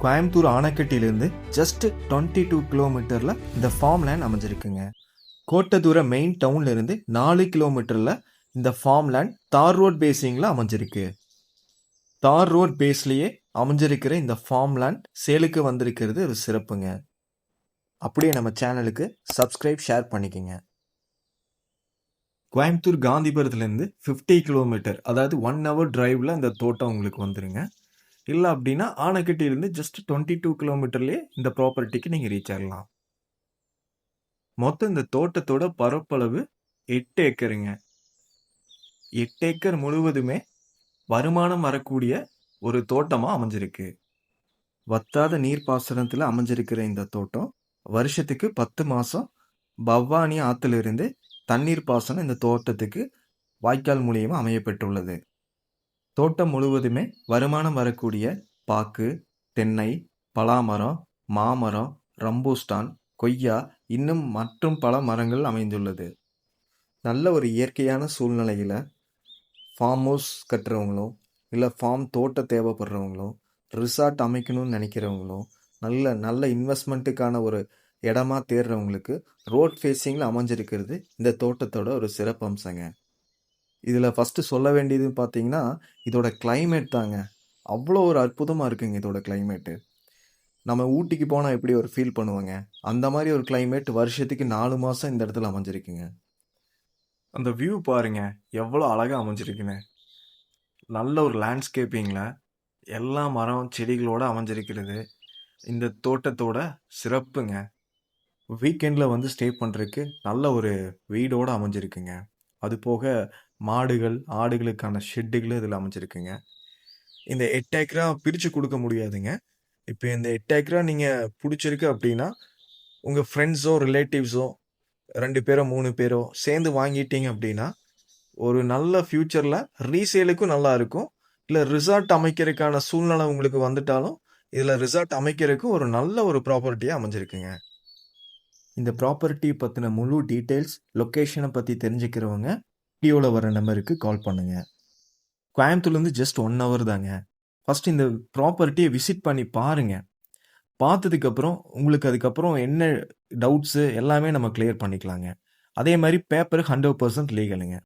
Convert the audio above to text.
Coimbatore ஆணைக்கட்டிலிருந்து just 22 கிலோமீட்டர்ல இந்த farm land அமைஞ்சிருக்குங்க. கோட்டத்தூர மெயின் டவுன்ல இருந்து 4 கிலோமீட்டர்ல இந்த ஃபார்ம் லேண்ட் தார் ரோட் பேசிங்ல அமைஞ்சிருக்கு. தார் ரோட் பேஸ்லயே அமைஞ்சிருக்கிற இந்த ஃபார்ம் லேண்ட் சேலுக்கு வந்திருக்கிறது ஒரு சிறப்புங்க. அப்படியே நம்ம சேனலுக்கு சப்ஸ்கிரைப் ஷேர் பண்ணிக்கங்க. கோயம்புத்தூர் காந்திபுரத்துலேருந்து 50 கிலோமீட்டர், அதாவது 1 hour டிரைவ்ல இந்த தோட்டம் உங்களுக்கு வந்துருங்க. இல்லை அப்படின்னா ஆனைக்கட்டியிலிருந்து ஜஸ்ட் 22 கிலோமீட்டர்லேயே இந்த ப்ராப்பர்ட்டிக்கு நீங்கள் ரீச் ஆகலாம். மொத்தம் இந்த தோட்டத்தோட பரப்பளவு 8 ஏக்கருங்க. 8 ஏக்கர் முழுவதுமே வருமானம் வரக்கூடிய ஒரு தோட்டமாக அமைஞ்சிருக்கு. வத்தாத நீர்ப்பாசனத்தில் அமைஞ்சிருக்கிற இந்த தோட்டம் வருஷத்துக்கு 10 மாதம் பவானி ஆற்றிலிருந்து தண்ணீர் பாசனம் இந்த தோட்டத்துக்கு வாய்க்கால் மூலியமாக அமையப்பட்டுள்ளது. தோட்டம் முழுவதுமே வருமானம் வரக்கூடிய பாக்கு, தென்னை, பலாமரம், மாமரம், ரம்பூஸ்டான், கொய்யா இன்னும் மற்றும் பல மரங்கள் அமைந்துள்ளது. நல்ல ஒரு இயற்கையான சூழ்நிலையில் ஃபார்ம் ஹவுஸ் கட்டுறவங்களும் இல்லை ஃபார்ம் தோட்டம் தேவைப்படுறவங்களும் ரிசார்ட் அமைக்கணும்னு நினைக்கிறவங்களும் நல்ல இன்வெஸ்ட்மெண்ட்டுக்கான ஒரு இடமா தேடுறவங்களுக்கு ரோட் ஃபேஸிங்கில் அமைஞ்சிருக்கிறது இந்த தோட்டத்தோட ஒரு சிறப்பு அம்சங்க. இதில் ஃபஸ்ட்டு சொல்ல வேண்டியது பார்த்தீங்கன்னா இதோட கிளைமேட் தாங்க. அவ்வளோ ஒரு அற்புதமாக இருக்குங்க இதோட கிளைமேட்டு. நம்ம ஊட்டிக்கு போனால் எப்படி ஒரு ஃபீல் பண்ணுவோங்க, அந்த மாதிரி ஒரு கிளைமேட் வருஷத்துக்கு 4 மாதம் இந்த இடத்துல அமைஞ்சிருக்குங்க. அந்த வியூ பாருங்க எவ்வளோ அழகாக அமைஞ்சிருக்குன்னு. நல்ல ஒரு லேண்ட்ஸ்கேப்பிங்கில் எல்லா மரம் செடிகளோடு அமைஞ்சிருக்கிறது இந்த தோட்டத்தோட சிறப்புங்க. வீக்கெண்டில் வந்து ஸ்டே பண்ணுறதுக்கு நல்ல ஒரு வீடோடு அமைஞ்சிருக்குங்க. அது போக மாடுகள், ஆடுகளுக்கான ஷெட்டுகளும் இதில் அமைஞ்சிருக்குங்க. இந்த 8 ஏக்கரா பிரித்து கொடுக்க முடியாதுங்க. இப்போ இந்த 8 ஏக்கரா நீங்கள் பிடிச்சிருக்கு அப்படின்னா உங்கள் ஃப்ரெண்ட்ஸோ ரிலேட்டிவ்ஸோ 2 பேரோ 3 பேரோ சேர்ந்து வாங்கிட்டீங்க அப்படின்னா ஒரு நல்ல ஃப்யூச்சரில் ரீசேலுக்கும் நல்லா இருக்கும். இல்லை ரிசார்ட் அமைக்கிறதுக்கான சூழ்நிலை உங்களுக்கு வந்துட்டாலும் இதில் ரிசார்ட் அமைக்கிறதுக்கும் ஒரு நல்ல ஒரு ப்ராப்பர்ட்டியாக அமைஞ்சிருக்குங்க. இந்த ப்ராப்பர்ட்டி பற்றின முழு டீட்டெயில்ஸ், லொக்கேஷனை பற்றி தெரிஞ்சுக்கிறவங்க வீடியோவில் வர நம்பருக்கு கால் பண்ணுங்கள். கோயம்புத்தூர்லேருந்து ஜஸ்ட் 1 hour தாங்க. ஃபஸ்ட் இந்த ப்ராப்பர்ட்டியை விசிட் பண்ணி பாருங்கள். பார்த்ததுக்கப்புறம் உங்களுக்கு அதுக்கப்புறம் என்ன டவுட்ஸு எல்லாமே நம்ம கிளியர் பண்ணிக்கலாங்க. அதே மாதிரி பேப்பர் 100% லீகலுங்க.